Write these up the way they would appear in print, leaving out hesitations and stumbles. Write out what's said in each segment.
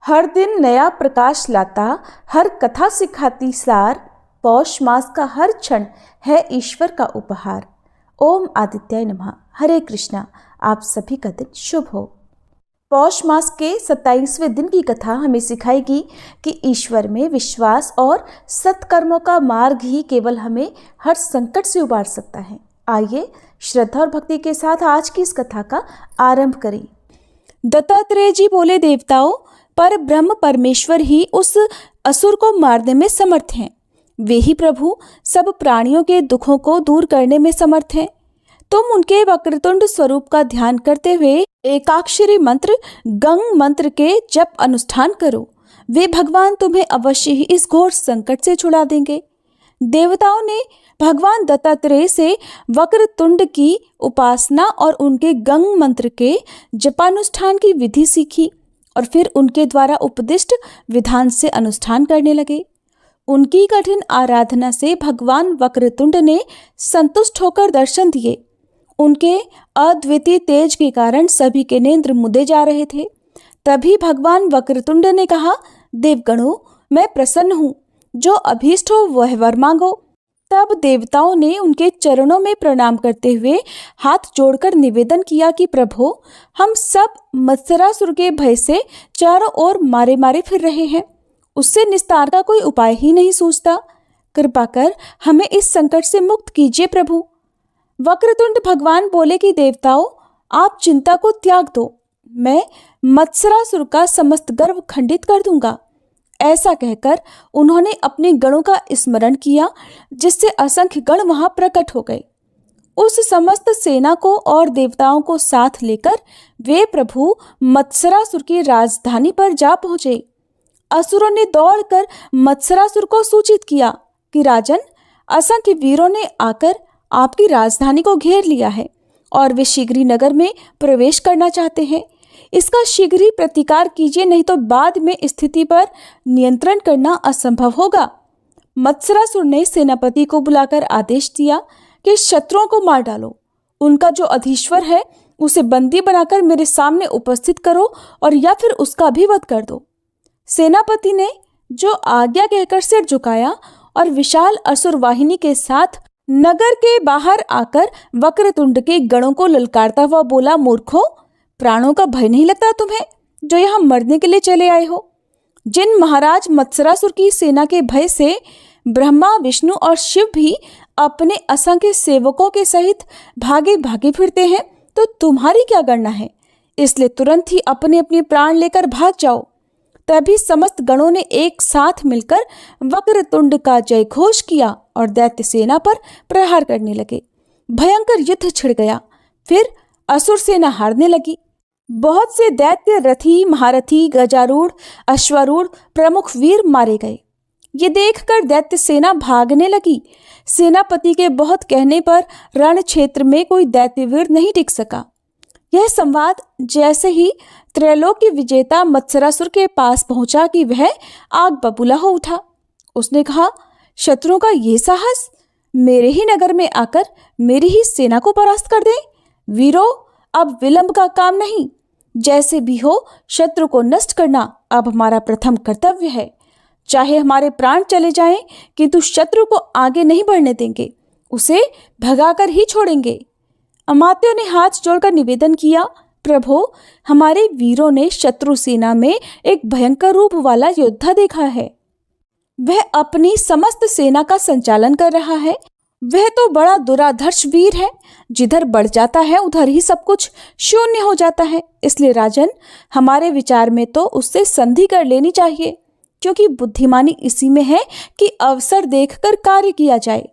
हर दिन नया प्रकाश लाता, हर कथा सिखाती सार। पौष मास का हर क्षण है ईश्वर का उपहार। ओम आदित्याय नमः। हरे कृष्णा। आप सभी का दिन शुभ हो। पौष मास के 27वें दिन की कथा हमें सिखाएगी कि ईश्वर में विश्वास और सत्कर्मों का मार्ग ही केवल हमें हर संकट से उबार सकता है। आइए श्रद्धा और भक्ति के साथ आज की इस कथा का आरंभ करें। दत्तात्रेय जी बोले, देवताओं, पर ब्रह्म परमेश्वर ही उस असुर को मारने में समर्थ हैं। वे ही प्रभु सब प्राणियों के दुखों को दूर करने में समर्थ हैं। तुम उनके वक्रतुंड स्वरूप का ध्यान करते हुए एकाक्षरी मंत्र गंग मंत्र के जप अनुष्ठान करो। वे भगवान तुम्हें अवश्य ही इस घोर संकट से छुड़ा देंगे। देवताओं ने भगवान दत्तात्रेय से वक्रतुंड की उपासना और उनके गंग मंत्र के जपानुष्ठान की विधि सीखी और फिर उनके द्वारा उपदिष्ट विधान से अनुष्ठान करने लगे। उनकी कठिन आराधना से भगवान वक्रतुंड ने संतुष्ट होकर दर्शन दिए। उनके अद्वितीय तेज के कारण सभी के नेत्र मुदे जा रहे थे। तभी भगवान वक्रतुंड ने कहा, देवगणों, मैं प्रसन्न हूँ, जो अभीष्ट हो वह वर मांगो। तब देवताओं ने उनके चरणों में प्रणाम करते हुए हाथ जोड़कर निवेदन किया कि प्रभु, हम सब मत्सरासुर के भय से चारों ओर मारे मारे फिर रहे हैं। उससे निस्तार का कोई उपाय ही नहीं सूझता। कृपा कर हमें इस संकट से मुक्त कीजिए प्रभु। वक्रतुंड भगवान बोले कि देवताओं, आप चिंता को त्याग दो, मैं मत्सरासुर का समस्त गर्व खंडित कर दूंगा। ऐसा कहकर उन्होंने अपने गणों का स्मरण किया, जिससे असंख्य गण वहां प्रकट हो गए। उस समस्त सेना को और देवताओं को साथ लेकर वे प्रभु मत्सरासुर की राजधानी पर जा पहुंचे। असुरों ने दौड़कर मत्सरासुर को सूचित किया कि राजन, असंख्य वीरों ने आकर आपकी राजधानी को घेर लिया है और वे शीघ्र ही नगर में प्रवेश करना चाहते हैं। इसका शीघ्र ही प्रतिकार कीजिए, नहीं तो बाद में स्थिति पर नियंत्रण करना असंभव होगा। मत्सरासुर ने सेनापति को बुलाकर आदेश दिया कि शत्रुओं को मार डालो। उनका जो अधीश्वर है उसे बंदी बनाकर मेरे सामने उपस्थित करो और या फिर उसका भी वध कर दो। सेनापति ने जो आज्ञा कहकर सिर झुकाया और विशाल असुर वाहिनी के साथ नगर के बाहर आकर वक्रतुंड के गणों को ललकारता हुआ बोला, मूर्खों, प्राणों का भय नहीं लगता तुम्हें, जो यहाँ मरने के लिए चले आए हो? जिन महाराज मत्सरासुर की सेना के भय से ब्रह्मा, विष्णु और शिव भी अपने असंख्य सेवकों के सहित भागे भागे फिरते हैं, तो तुम्हारी क्या गणना है? इसलिए तुरंत ही अपने अपने प्राण लेकर भाग जाओ। तभी समस्त गणों ने एक साथ मिलकर वक्रतुंड का जय घोष किया और दैत्य सेना पर प्रहार करने लगे। भयंकर युद्ध छिड़ गया। फिर असुर सेना हारने लगी। बहुत से दैत्य रथी, महारथी, गजारूढ़, अश्वारूढ़ प्रमुख वीर मारे गए। ये देखकर दैत्य सेना भागने लगी। सेनापति के बहुत कहने पर रण क्षेत्र में कोई दैत्य वीर नहीं टिक सका। यह संवाद जैसे ही त्रैलोक्य विजेता मत्सरासुर के पास पहुंचा कि वह आग बबूला हो उठा। उसने कहा, शत्रुओं का ये साहस, मेरे ही नगर में आकर मेरी ही सेना को परास्त कर दे। वीरों, अब विलंब का काम नहीं, जैसे भी हो शत्रु को नष्ट करना अब हमारा प्रथम कर्तव्य है। चाहे हमारे प्राण चले जाएं, किंतु शत्रु को आगे नहीं बढ़ने देंगे, उसे भगाकर ही छोड़ेंगे। अमात्यों ने हाथ जोड़कर निवेदन किया, प्रभु, हमारे वीरों ने शत्रु सेना में एक भयंकर रूप वाला योद्धा देखा है। वह अपनी समस्त सेना का संचालन कर रहा है। वह तो बड़ा दुराधर्ष वीर है, जिधर बढ़ जाता है उधर ही सब कुछ शून्य हो जाता है। इसलिए राजन, हमारे विचार में तो उससे संधि कर लेनी चाहिए, क्योंकि बुद्धिमानी इसी में है कि अवसर देखकर कार्य किया जाए।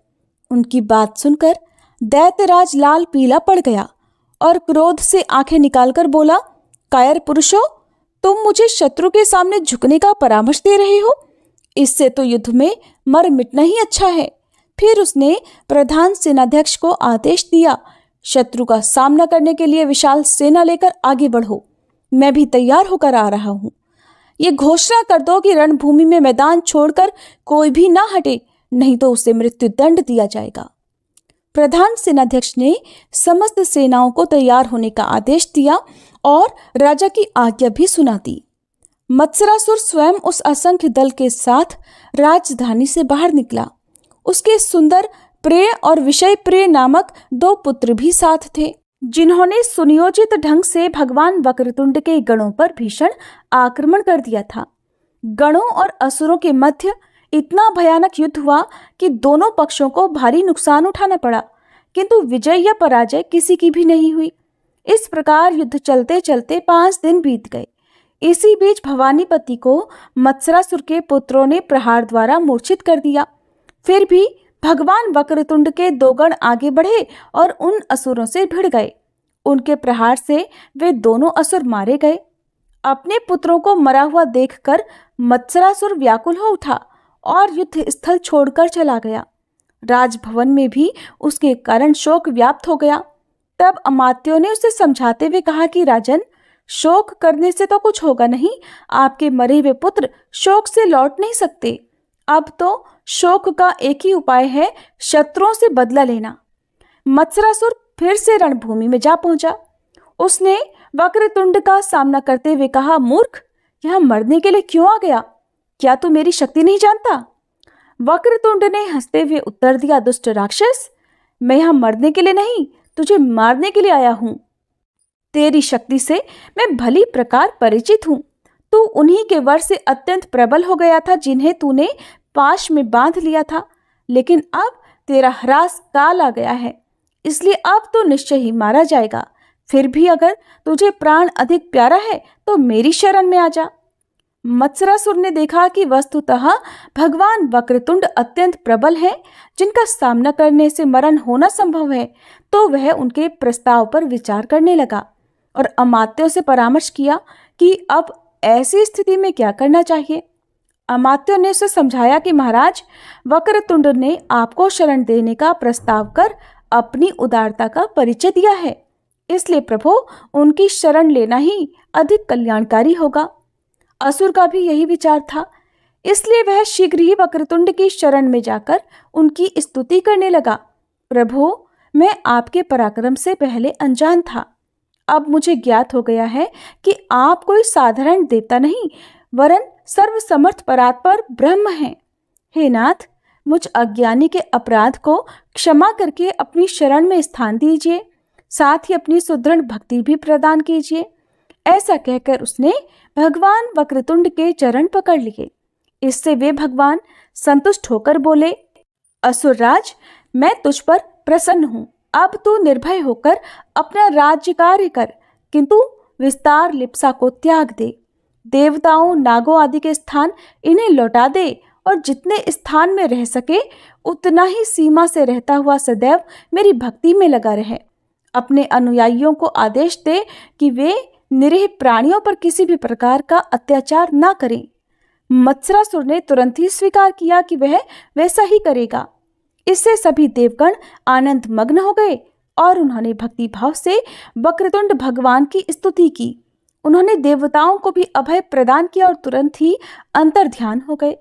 उनकी बात सुनकर दैत्यराज लाल पीला पड़ गया और क्रोध से आंखें निकालकर बोला, कायर पुरुषों, तुम मुझे शत्रु के सामने झुकने का परामर्श दे रहे हो? इससे तो युद्ध में मर मिटना ही अच्छा है। फिर उसने प्रधान सेनाध्यक्ष को आदेश दिया, शत्रु का सामना करने के लिए विशाल सेना लेकर आगे बढ़ो। मैं भी तैयार होकर आ रहा हूँ। ये घोषणा कर दो कि रणभूमि में मैदान छोड़कर कोई भी ना हटे, नहीं तो उसे मृत्यु दंड दिया जाएगा। प्रधान सेनाध्यक्ष ने समस्त सेनाओं को तैयार होने का आदेश दिया और राजा की आज्ञा भी सुना दी। मत्सरासुर स्वयं उस असंख्य दल के साथ राजधानी से बाहर निकला। उसके सुंदर प्रिय और विषय प्रिय नामक 2 पुत्र भी साथ थे, जिन्होंने सुनियोजित ढंग से भगवान वक्रतुंड के गणों पर भीषण आक्रमण कर दिया था। गणों और असुरों के मध्य इतना भयानक युद्ध हुआ कि दोनों पक्षों को भारी नुकसान उठाना पड़ा, किंतु विजय या पराजय किसी की भी नहीं हुई। इस प्रकार युद्ध चलते चलते 5 दिन बीत गए। इसी बीच भवानीपति को मत्सरासुर के पुत्रों ने प्रहार द्वारा मूर्छित कर दिया। फिर भी भगवान वक्रतुंड के 2 गण आगे बढ़े और उन असुरों से भिड़ गए। उनके प्रहार से वे दोनों असुर मारे गए। अपने पुत्रों को मरा हुआ देखकर मत्सरासुर व्याकुल हो उठा और युद्ध स्थल छोड़कर चला गया। राजभवन में भी उसके कारण शोक व्याप्त हो गया। तब अमात्यों ने उसे समझाते हुए कहा कि राजन, शोक करने से तो कुछ होगा नहीं। आपके मरे हुए पुत्र शोक से लौट नहीं सकते। अब तो शोक का एक ही उपाय है, शत्रुओं से बदला लेना। मत्सरासुर फिर से रणभूमि में जा पहुंचा। उसने वक्रतुंड का सामना करते हुए कहा, मूर्ख, यहां मरने के लिए क्यों आ गया? क्या तू मेरी शक्ति नहीं जानता? वक्रतुंड ने हंसते हुए उत्तर दिया, दुष्ट राक्षस, मैं यहां मरने के लिए नहीं, तुझे मारने के लिए आया हूं। तेरी शक्ति से मैं भली प्रकार परिचित हूं। तू उन्हीं के वर से अत्यंत प्रबल हो गया था जिन्हें तूने पाश में बांध लिया था, लेकिन अब तेरा ह्रास काल आ गया है, इसलिए अब तो निश्चय ही मारा जाएगा। फिर भी अगर तुझे प्राण अधिक प्यारा है तो मेरी शरण में आ जा। मत्सरासुर ने देखा कि वस्तुतः भगवान वक्रतुंड अत्यंत प्रबल है, जिनका सामना करने से मरण होना संभव है, तो वह उनके प्रस्ताव पर विचार करने लगा और अमात्यों से परामर्श किया कि अब ऐसी स्थिति में क्या करना चाहिए। अमात्यों ने उसे समझाया कि महाराज, वक्रतुंड ने आपको शरण देने का प्रस्ताव कर अपनी उदारता का परिचय दिया है, इसलिए प्रभु उनकी शरण लेना ही अधिक कल्याणकारी होगा। असुर का भी यही विचार था, इसलिए वह शीघ्र ही वक्रतुंड की शरण में जाकर उनकी स्तुति करने लगा। प्रभु, मैं आपके पराक्रम से पहले अनजान था। अब मुझे ज्ञात हो गया है कि आप कोई साधारण देवता नहीं, वरन सर्वसमर्थ परात्पर ब्रह्म हैं। हे नाथ, मुझ अज्ञानी के अपराध को क्षमा करके अपनी शरण में स्थान दीजिए, साथ ही अपनी सुदृढ़ भक्ति भी प्रदान कीजिए। ऐसा कहकर उसने भगवान वक्रतुंड के चरण पकड़ लिए। इससे वे भगवान संतुष्ट होकर बोले, असुरराज, मैं तुझ पर प्रसन्न हूँ। अब तू निर्भय होकर अपना राज्य कार्य कर, किंतु विस्तार लिप्सा को त्याग दे। देवताओं, नागों आदि के स्थान इन्हें लौटा दे और जितने स्थान में रह सके उतना ही सीमा से रहता हुआ सदैव मेरी भक्ति में लगा रहे। अपने अनुयायियों को आदेश दे कि वे निरीह प्राणियों पर किसी भी प्रकार का अत्याचार न करें। मत्सरासुर ने तुरंत ही स्वीकार किया कि वह वैसा ही करेगा। इससे सभी देवगण आनंद मग्न हो गए और उन्होंने भक्ति भाव से वक्रतुंड भगवान की स्तुति की। उन्होंने देवताओं को भी अभय प्रदान किया और तुरंत ही अंतर ध्यान हो गए।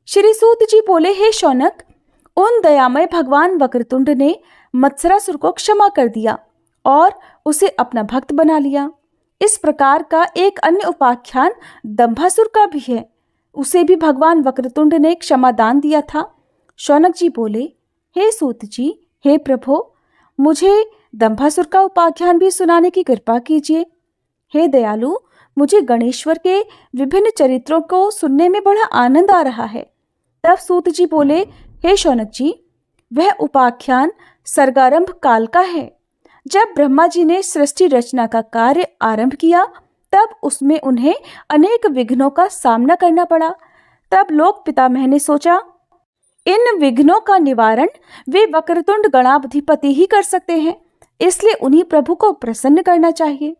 श्री सूत जी बोले, हे शौनक, उन दयामय भगवान वक्रतुंड ने मत्सरासुर को क्षमा कर दिया और उसे अपना भक्त बना लिया। इस प्रकार का एक अन्य उपाख्यान दंभासुर का भी है। उसे भी भगवान वक्रतुंड ने क्षमा दान दिया था। शौनक जी बोले, हे सूत जी, हे प्रभु, मुझे दंभासुर का उपाख्यान भी सुनाने की कृपा कीजिए। हे दयालु, मुझे गणेश्वर के विभिन्न चरित्रों को सुनने में बड़ा आनंद आ रहा है। तब सूत जी बोले, हे शौनक जी, वह उपाख्यान सर्गारंभ काल का है। जब ब्रह्मा जी ने सृष्टि रचना का कार्य आरंभ किया, तब उसमें उन्हें अनेक विघ्नों का सामना करना पड़ा। तब लोक पितामह ने सोचा, इन विघ्नों का निवारण वे वक्रतुंड गणाधिपति ही कर सकते हैं, इसलिए उन्हीं प्रभु को प्रसन्न करना चाहिए।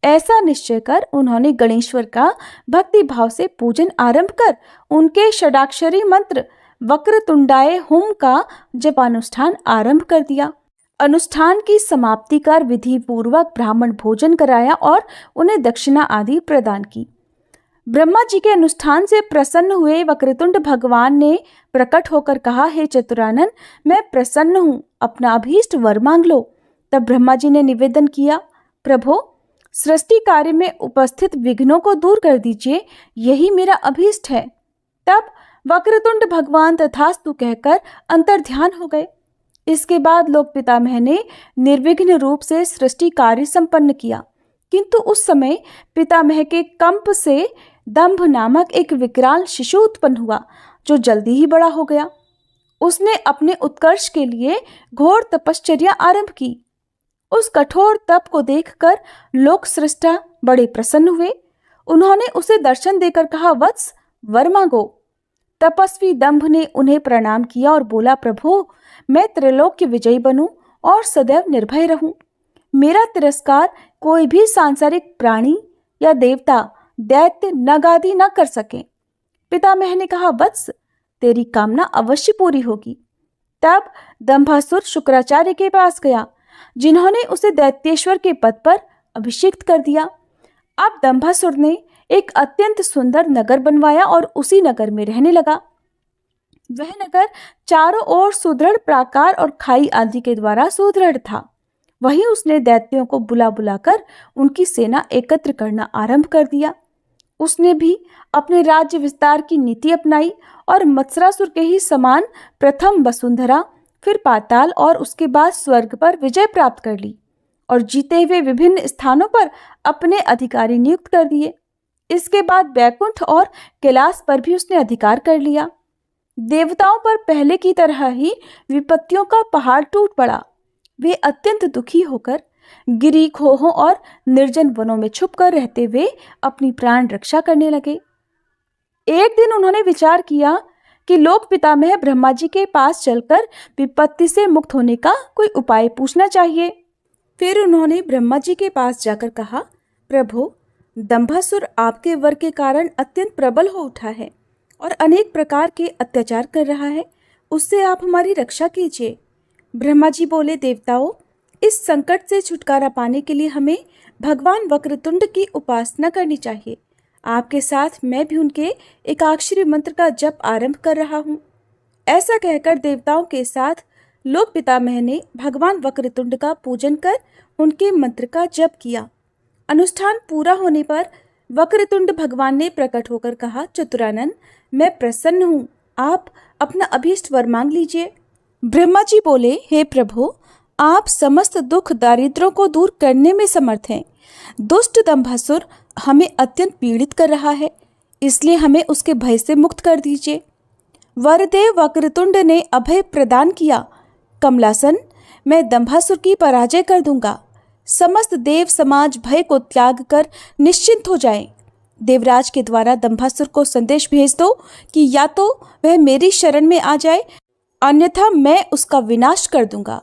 ऐसा निश्चय कर उन्होंने गणेश्वर का भक्ति भाव से पूजन आरंभ कर उनके षडाक्षरी मंत्र वक्रतुंडाय हुम का जपानुष्ठान आरंभ कर दिया। अनुष्ठान की समाप्ति कर विधि पूर्वक ब्राह्मण भोजन कराया और उन्हें दक्षिणा आदि प्रदान की। ब्रह्मा जी के अनुष्ठान से प्रसन्न हुए वक्रतुंड भगवान ने प्रकट होकर कहा, हे चतुरानन, मैं प्रसन्न हूँ, अपना अभीष्ट वर मांग लो। तब ब्रह्मा जी ने निवेदन किया, प्रभु, सृष्टि कार्य में उपस्थित विघ्नों को दूर कर दीजिए, यही मेरा अभीष्ट है। तब वक्रतुंड भगवान तथास्तु कहकर अंतर्ध्यान हो गए। इसके बाद लोक पितामह ने निर्विघ्न रूप से सृष्टि कार्य संपन्न किया, किंतु उस समय पितामह के कंप से दंभ नामक एक विकराल शिशु उत्पन्न हुआ, जो जल्दी ही बड़ा हो गया। उसने अपने उत्कर्ष के लिए घोर तपश्चर्या आरंभ की। उस कठोर तप को देखकर लोक सृष्टा बड़े प्रसन्न हुए। उन्होंने उसे दर्शन देकर कहा, वत्स, वर मांगो। तपस्वी दंभ ने उन्हें प्रणाम किया और बोला, प्रभु, मैं त्रैलोक्य विजयी बनूं और सदैव निर्भय रहूं। मेरा तिरस्कार कोई भी सांसारिक प्राणी या देवता, दैत्य, नगादि न कर सके। पितामह ने कहा, वत्स, तेरी कामना अवश्य पूरी होगी। तब दंभासुर शुक्राचार्य के पास गया, जिन्होंने उसे दैत्येश्वर के पद पर अभिषिक्त कर दिया। अब दंभासुर ने एक अत्यंत सुंदर नगर बनवाया और उसी नगर में रहने लगा। वह नगर चारों ओर सुदृढ़ प्राकार और खाई आदि के द्वारा सुदृढ़ था। वहीं उसने दैत्यों को बुला बुलाकर उनकी सेना एकत्र करना आरंभ कर दिया। उसने भी अपने राज्य विस्तार की नीति अपनाई और मत्सरासुर के ही समान प्रथम वसुंधरा, फिर पाताल और उसके बाद स्वर्ग पर विजय प्राप्त कर ली और जीते हुए विभिन्न स्थानों पर अपने अधिकारी नियुक्त कर दिए। इसके बाद वैकुंठ और कैलाश पर भी उसने अधिकार कर लिया। देवताओं पर पहले की तरह ही विपत्तियों का पहाड़ टूट पड़ा। वे अत्यंत दुखी होकर गिरी खोहों और निर्जन वनों में छुपकर रहते हुए अपनी प्राण रक्षा करने लगे। एक दिन उन्होंने विचार किया कि लोक पितामह ब्रह्मा जी के पास चलकर विपत्ति से मुक्त होने का कोई उपाय पूछना चाहिए। फिर उन्होंने ब्रह्मा जी के पास जाकर कहा, प्रभु, दंभासुर आपके वर के कारण अत्यंत प्रबल हो उठा है और अनेक प्रकार के अत्याचार कर रहा है। उससे आप हमारी रक्षा कीजिए। ब्रह्मा जी बोले, देवताओं, इस संकट से छुटकारा पाने के लिए हमें भगवान वक्रतुंड की उपासना करनी चाहिए। आपके साथ मैं भी उनके एकाक्षरी मंत्र का जप आरंभ कर रहा हूँ। ऐसा कहकर देवताओं के साथ लोक पितामह ने भगवान वक्रतुंड का पूजन कर उनके मंत्र का जप किया। अनुष्ठान पूरा होने पर वक्रतुंड भगवान ने प्रकट होकर कहा, चतुरानन, मैं प्रसन्न हूँ, आप अपना अभीष्ट वर मांग लीजिए। ब्रह्मा जी बोले, हे प्रभु, आप समस्त दुख दारिद्रों को दूर करने में समर्थ हैं। दुष्ट दंभासुर हमें अत्यंत पीड़ित कर रहा है, इसलिए हमें उसके भय से मुक्त कर दीजिए। वरदेव वक्रतुंड ने अभय प्रदान किया, कमलासन, मैं दंभासुर की पराजय कर दूंगा। समस्त देव समाज भय को त्याग कर निश्चिंत हो जाएं। देवराज के द्वारा दंभासुर को संदेश भेज दो कि या तो वह मेरी शरण में आ जाए, अन्यथा मैं उसका विनाश कर दूंगा।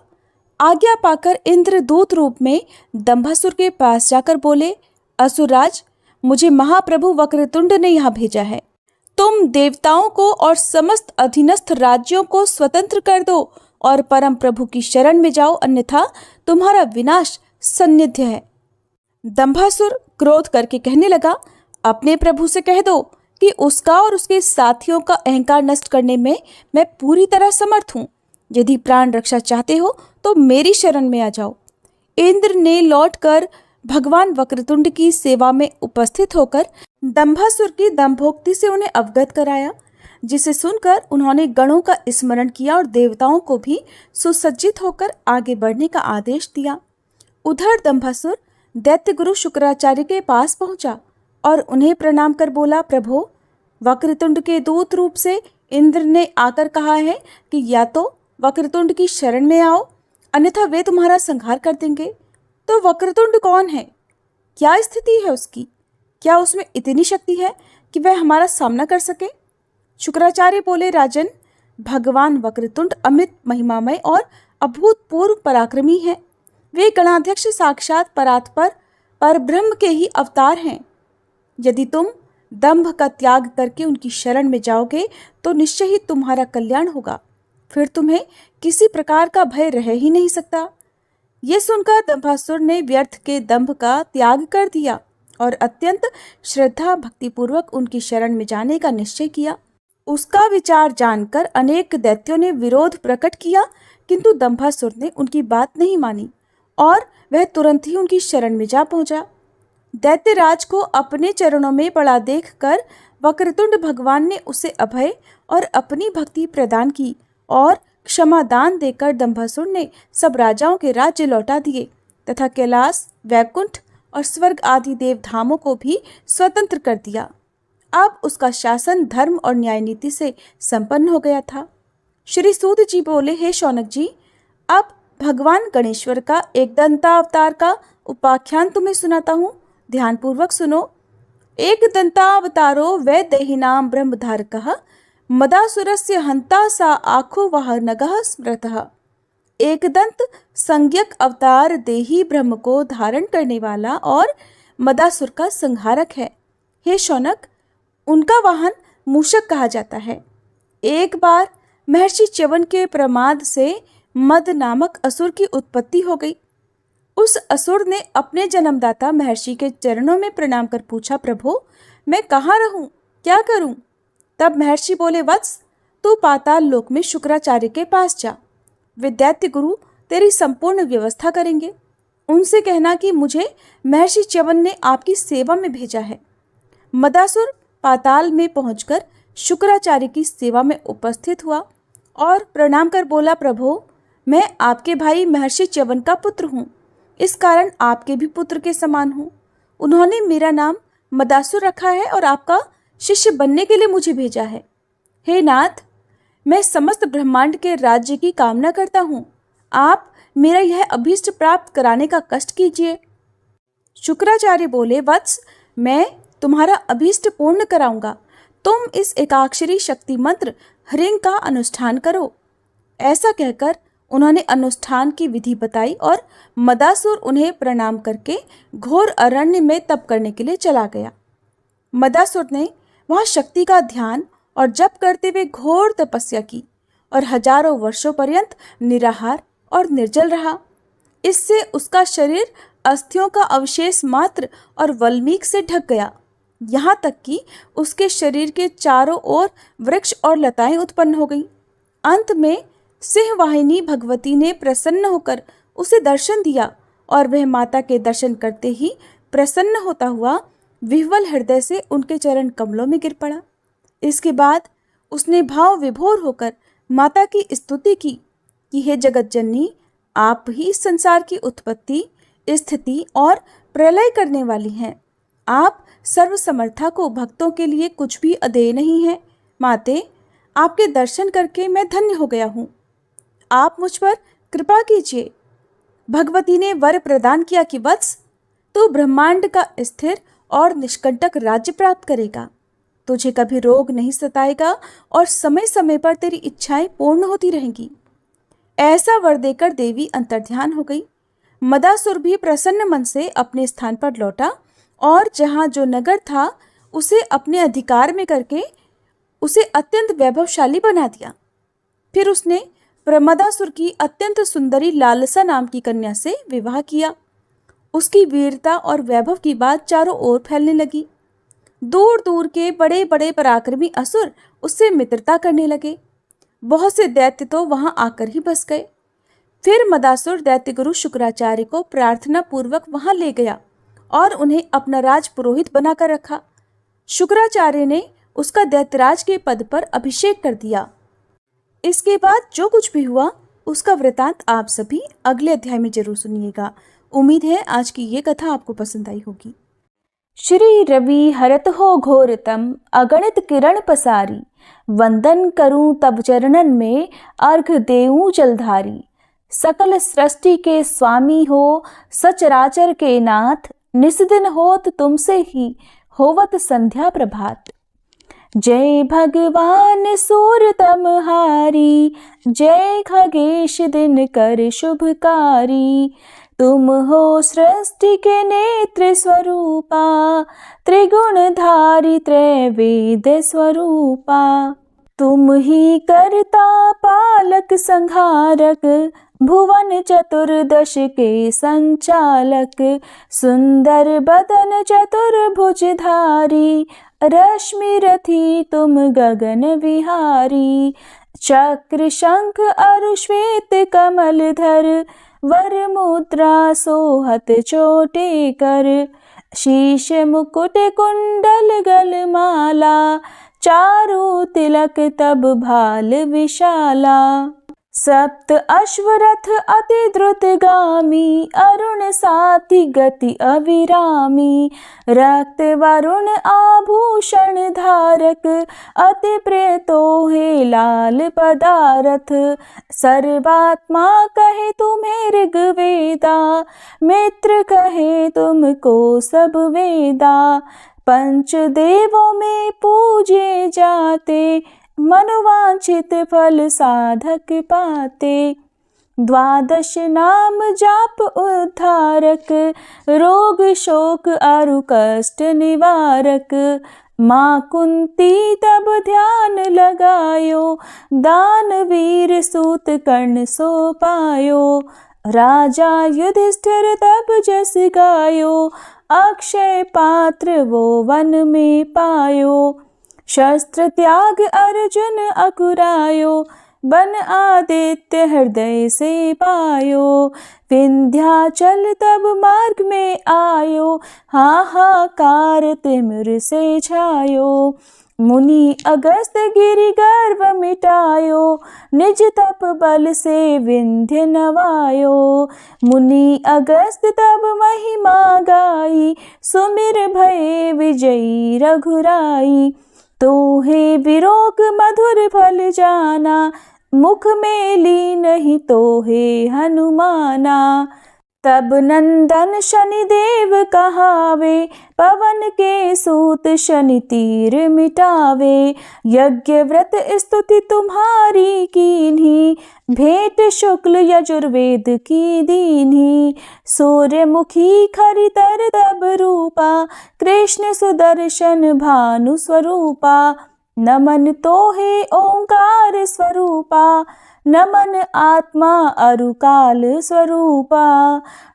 आज्ञा पाकर इंद्र दूत रूप में दंभासुर के पास जाकर बोले, असुरराज, मुझे महाप्रभु वक्रतुंड ने यहाँ भेजा है। तुम देवताओं को और समस्त अधीनस्थ राज्यों को स्वतंत्र कर दो और परम प्रभु की शरण में जाओ, अन्यथा तुम्हारा विनाश सन्निध्य है। दंभासुर क्रोध करके कहने लगा, अपने प्रभु से कह दो कि उसका और उसके साथियों का अहंकार नष्ट करने में मैं पूरी तरह समर्थ हूँ। यदि प्राण रक्षा चाहते हो तो मेरी शरण में आ जाओ। इंद्र ने लौटकर भगवान वक्रतुंड की सेवा में उपस्थित होकर दंभासुर की दंभोक्ति से उन्हें अवगत कराया, जिसे सुनकर उन्होंने गणों का स्मरण किया और देवताओं को भी सुसज्जित होकर आगे बढ़ने का आदेश दिया। उधर दंभासुर दैत्य गुरु शुक्राचार्य के पास पहुंचा और उन्हें प्रणाम कर बोला, प्रभु, वक्रतुंड के दूत रूप से इंद्र ने आकर कहा है कि या तो वक्रतुंड की शरण में आओ, अन्यथा वे तुम्हारा संहार कर देंगे। तो वक्रतुंड कौन है? क्या स्थिति है उसकी? क्या उसमें इतनी शक्ति है कि वह हमारा सामना कर सके? शुक्राचार्य बोले, राजन, भगवान वक्रतुंड अमित महिमामय और अभूतपूर्व पराक्रमी है। वे गणाध्यक्ष साक्षात परात्पर परब्रह्म के ही अवतार हैं। यदि तुम दंभ का त्याग करके उनकी शरण में जाओगे तो निश्चय ही तुम्हारा कल्याण होगा। फिर तुम्हें किसी प्रकार का भय रह ही नहीं सकता। ये सुनकर दंभासुर ने व्यर्थ के दंभ का त्याग कर दिया और अत्यंत श्रद्धा भक्तिपूर्वक उनकी शरण में जाने का निश्चय किया। उसका विचार जानकर अनेक दैत्यों ने विरोध प्रकट किया, किंतु दंभासुर ने उनकी बात नहीं मानी और वह तुरंत ही उनकी शरण में जा पहुंचा। दैत्यराज को अपने चरणों में पड़ा देखकर वक्रतुंड भगवान ने उसे अभय और अपनी भक्ति प्रदान की और क्षमादान देकर दंभासुर ने सब राजाओं के राज्य लौटा दिए तथा कैलाश, वैकुंठ और स्वर्ग आदि देव धामों को भी स्वतंत्र कर दिया। अब उसका शासन धर्म और न्याय नीति से संपन्न हो गया था। श्री सूत जी बोले, हे शौनक जी, अब भगवान गणेश्वर का एक दंतावतार का उपाख्यान तुम्हें सुनाता हूँ, ध्यानपूर्वक सुनो। एक दंतावतारो वै देहिनाम ब्रह्मधारकः मदासुरस्य हंता सा आखो वाहनगः स्मृतः। एक दंत संज्ञक अवतार देही ब्रह्म को धारण करने वाला और मदासुर का संहारक है। हे शौनक, उनका वाहन मूषक कहा जाता है। एक बार महर्षि च्यवन के प्रमाद से मद नामक असुर की उत्पत्ति हो गई। उस असुर ने अपने जन्मदाता महर्षि के चरणों में प्रणाम कर पूछा, प्रभु, मैं कहाँ रहूं, क्या करूं? तब महर्षि बोले, वत्स, तू पाताल लोक में शुक्राचार्य के पास जा। वे दैत्य गुरु तेरी संपूर्ण व्यवस्था करेंगे। उनसे कहना कि मुझे महर्षि च्यवन ने आपकी सेवा में भेजा है। मदासुर पाताल में पहुंचकर शुक्राचार्य की सेवा में उपस्थित हुआ और प्रणाम कर बोला, प्रभु, मैं आपके भाई महर्षि च्यवन का पुत्र हूँ, इस कारण आपके भी पुत्र के समान हूँ। उन्होंने मेरा नाम मदासुर रखा है और आपका शिष्य बनने के लिए मुझे भेजा है। हे नाथ, मैं समस्त ब्रह्मांड के राज्य की कामना करता हूँ, आप मेरा यह अभीष्ट प्राप्त कराने का कष्ट कीजिए। शुक्राचार्य बोले, वत्स, मैं तुम्हारा अभीष्ट पूर्ण कराऊंगा। तुम इस एकाक्षरी शक्ति मंत्र ह्रीं का अनुष्ठान करो। ऐसा कहकर उन्होंने अनुष्ठान की विधि बताई और मदासुर उन्हें प्रणाम करके घोर अरण्य में तप करने के लिए चला गया। मदासुर ने वहाँ शक्ति का ध्यान और जप करते हुए घोर तपस्या की और हजारों वर्षों पर्यंत निराहार और निर्जल रहा। इससे उसका शरीर अस्थियों का अवशेष मात्र और वल्मीक से ढक गया, यहाँ तक कि उसके शरीर के चारों ओर वृक्ष और लताएं उत्पन्न हो गईं। अंत में सिंहवाहिनी भगवती ने प्रसन्न होकर उसे दर्शन दिया और वह माता के दर्शन करते ही प्रसन्न होता हुआ विह्वल हृदय से उनके चरण कमलों में गिर पड़ा। इसके बाद उसने भाव विभोर होकर माता की स्तुति की कि हे जगत जननी, आप ही संसार की उत्पत्ति, स्थिति और प्रलय करने वाली हैं। आप सर्वसमर्था को भक्तों के लिए कुछ भी अदेय नहीं है। माते, आपके दर्शन करके मैं धन्य हो गया हूँ, आप मुझ पर कृपा कीजिए। भगवती ने वर प्रदान किया कि वत्स, तू ब्रह्मांड का स्थिर और निष्कंटक राज्य प्राप्त करेगा। तुझे कभी रोग नहीं सताएगा और समय समय पर तेरी इच्छाएं पूर्ण होती रहेंगी। ऐसा वर देकर देवी अंतर्ध्यान हो गई। मदासुर भी प्रसन्न मन से अपने स्थान पर लौटा और जहाँ जो नगर था उसे अपने अधिकार में करके उसे अत्यंत वैभवशाली बना दिया। फिर उसने प्रमदासुर की अत्यंत सुंदरी लालसा नाम की कन्या से विवाह किया। उसकी वीरता और वैभव की बात चारों ओर फैलने लगी। दूर दूर के बड़े बड़े पराक्रमी असुर उससे मित्रता करने लगे। बहुत से दैत्य तो वहां आकर ही बस गए। फिर मदासुर दैत्य गुरु शुक्राचार्य को प्रार्थना पूर्वक वहां ले गया और उन्हें अपना राज पुरोहित बनाकर रखा। शुक्राचार्य ने उसका दैत्यराज के पद पर अभिषेक कर दिया। इसके बाद जो कुछ भी हुआ उसका वृतांत आप सभी अगले अध्याय में जरूर सुनिएगा। उम्मीद है आज की ये कथा आपको पसंद आई होगी। श्री रवि हरत हो घोरतम अगणित किरण पसारी, वंदन करूं तब चरणन में अर्घ देऊं जलधारी। सकल सृष्टि के स्वामी हो सचराचर के नाथ, निस दिन होत तुमसे ही होवत संध्या प्रभात। जय भगवान सूरतमहारी, जय खगेश दिन कर शुभकारी। तुम हो सृष्टि के नेत्र स्वरूपा, त्रिगुणधारी त्रैवेद स्वरूपा। तुम ही करता पालक संहारक, भुवन चतुर्दश के संचालक। सुंदर बदन चतुर्भुजधारी, रश्मि रथी तुम गगन विहारी। चक्र शंख अरु श्वेत कमल धर, वर मुद्रा सोहत चोटे कर। शीश मुकुट कुंडल गलमाला, चारों तिलक तब भाल विशाला। सप्त अश्वरथ अति द्रुतगामी, अरुण साति गति अविरामी। रक्त वरुण आभूषण धारक, अति प्रिय तोहे लाल पदारथ। सर्वात्मा कहे तुम्हें ऋग्वेदा, मित्र कहे तुमको सब वेदा। पंचदेवों में पूजे जाते, मनोवांछित फल साधक पाते। द्वादश नाम जाप उद्धारक, रोग शोक अरु कष्ट निवारक। माँ कुंती तब ध्यान लगायो, दानवीर सूत कर्ण सो पायो। राजा युधिष्ठिर तब जस गायो, अक्षय पात्र वो वन में पायो। शस्त्र त्याग अर्जुन अकुरायो, बन आदित्य हृदय से पायो। विंध्याचल तब मार्ग में आयो, हाहाकार तिमिर से छायो। मुनि अगस्त गिरि गर्व मिटायो, निज तप बल से विंध्य नवायो। मुनि अगस्त तब महिमा गाई, सुमिर भये विजयी रघुराई। तोहे विरोग मधुर फल जाना, मुख में ली नहीं तोहे हनुमाना। तब नंदन शनिदेव कहावे, पवन के सूत शनि तीर मिटावे। यज्ञ व्रत स्तुति तुम्हारी कीन्ही, भेंट शुक्ल यजुर्वेद की दीन्ही। सूर्यमुखी खरितर तब रूपा, कृष्ण सुदर्शन भानु स्वरूपा। नमन तोहे ओंकार स्वरूपा, नमन आत्मा अरुकाल स्वरूपा।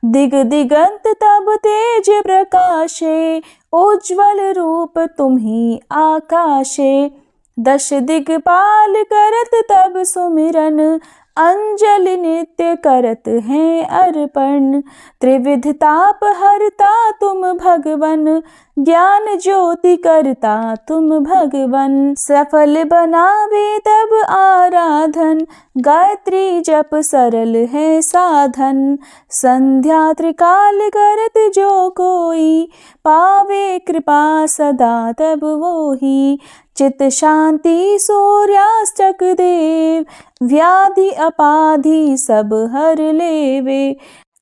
दिग दिगंत तब तेज प्रकाशे, उज्ज्वल रूप तुम्ही आकाशे। दश दिगपाल करत तब सुमिरन, अंजलि नित्य करत हैं अर्पण। त्रिविध ताप हरता तुम भगवन, ज्ञान ज्योति करता तुम भगवन। सफल बनावे तब आराधन, गायत्री जप सरल है साधन। संध्या त्रिकाल करत जो कोई, पावे कृपा सदा तब वोही। चित शांति सूर्यास्तक देव, व्याधि अपाधि सब हर लेवे।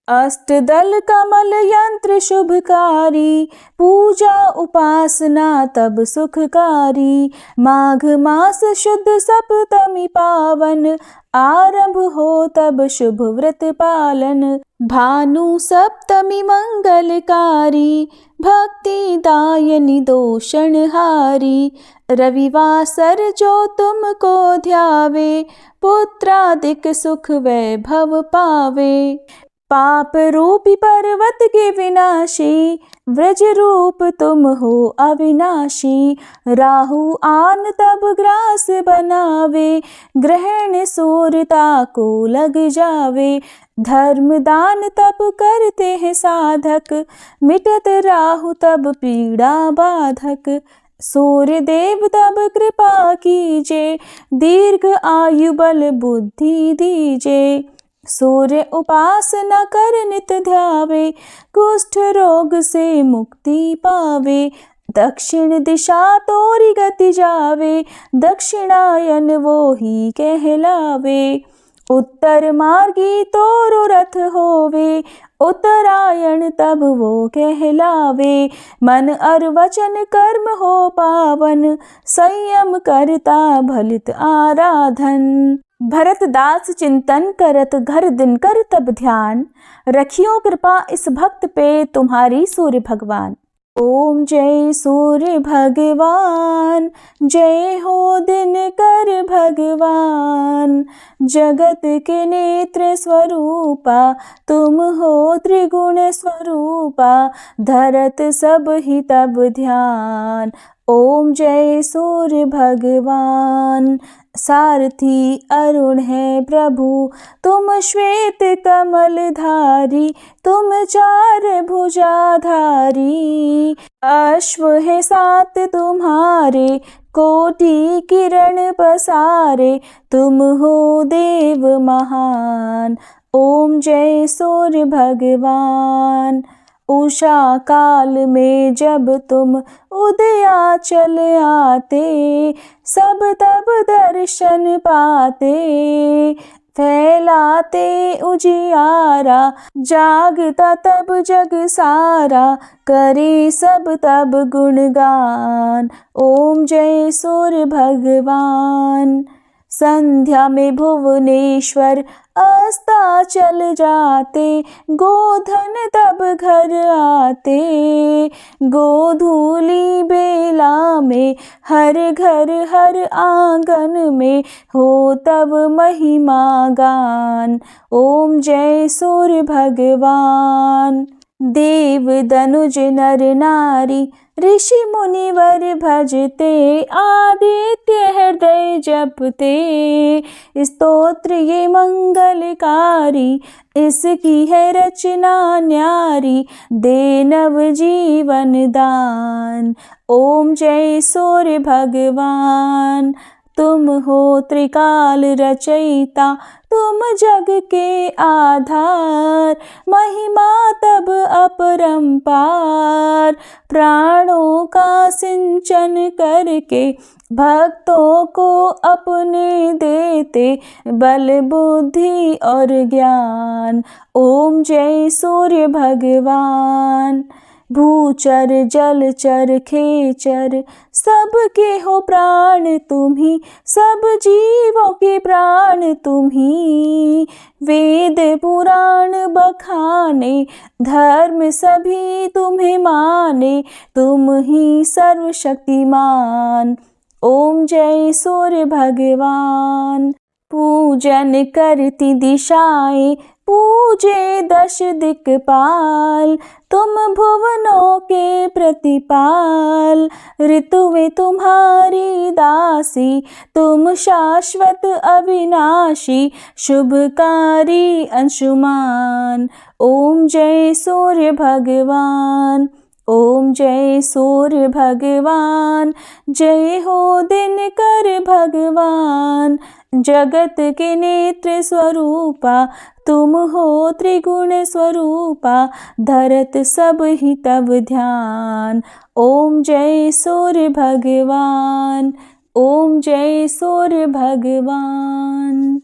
अष्टदल कमल यंत्र शुभकारी, पूजा उपासना तब सुखकारी। माघ मास शुद्ध सप्तमी पावन, आरंभ हो तब शुभ व्रत पालन। भानु सप्तमी मंगलकारी, भक्ति दायनी दोषणहारी। रविवासर जो तुमको ध्यावे, पुत्रादिक सुख वैभव पावे। पाप रूपी पर्वत के विनाशी, व्रज रूप तुम हो अविनाशी। राहु आन तब ग्रास बनावे, ग्रहण सूर्यता को लग जावे। धर्म दान तब करते हैं साधक, मिटत राहु तब पीड़ा बाधक। सूर्य देव तब कृपा कीजे, दीर्घ आयु बल बुद्धि दीजे। सूर्य उपासना कर नित ध्यावे, कुष्ठ रोग से मुक्ति पावे। दक्षिण दिशा तोरी गति जावे, दक्षिणायन वो ही कहलावे। उत्तर मार्गी तोरो रथ होवे, उत्तरायण तब वो कहलावे। मन और वचन कर्म हो पावन, संयम करता भलित आराधन। भरत दास चिंतन करत घर दिन कर तब ध्यान, रखियो कृपा इस भक्त पे तुम्हारी सूर्य भगवान। ओम जय सूर्य भगवान, जय हो दिनकर भगवान। जगत के नेत्र स्वरूपा, तुम हो त्रिगुण स्वरूपा। धरत सब ही तब ध्यान, ओम जय सूर्य भगवान। सारथी अरुण है प्रभु, तुम श्वेत कमल धारी, तुम चार भुजाधारी। अश्व है सात तुम्हारे, कोटि किरण पसारे, तुम हो देव महान। ओम जय सूर्य भगवान। उषा काल में जब तुम उदयाचल आते, सब तब दर्शन पाते। फैलाते उजियारा, जागता तब जग सारा, करे सब तब गुणगान। ओम जय सूर्य भगवान। संध्या में भुवनेश्वर अस्ताचल जाते, गोधन तब घर आते। गोधूली बेला में हर घर हर आंगन में, हो तब महिमा गान। ओम जय सूर्य भगवान। देव दनुज नर नारी, ऋषि मुनिवर भजते, आदित्य हृदय जपते। स्तोत्र ये मंगलकारी, इसकी है रचना न्यारी, दे नव जीवन दान। ओम जय सूर्य भगवान। तुम हो त्रिकाल रचयिता, तुम जग के आधार, महिमा तब अपरंपार। प्राणों का सिंचन करके, भक्तों को अपने देते, बल बुद्धि और ज्ञान। ओम जय सूर्य भगवान। भूचर जलचर खेचर, सबके हो प्राण तुम्ही, सब जीवों के प्राण तुम्ही। वेद पुराण बखाने, धर्म सभी तुम्हें माने, तुम ही सर्वशक्तिमान। ओम जय सूर्य भगवान। पूजन करती दिशाएं, पूजे दश दिक्पाल, तुम भुवनों के प्रतिपाल। ऋतुएं तुम्हारी दासी, तुम शाश्वत अविनाशी, शुभकारी अंशुमान। ओम जय सूर्य भगवान। ओम जय सूर्य भगवान। जय हो दिनकर भगवान। जगत के नेत्र स्वरूपा, तुम हो त्रिगुण स्वरूपा, धरत सब ही तब ध्यान। ओम जय सूर्य भगवान। ओम जय सूर्य भगवान।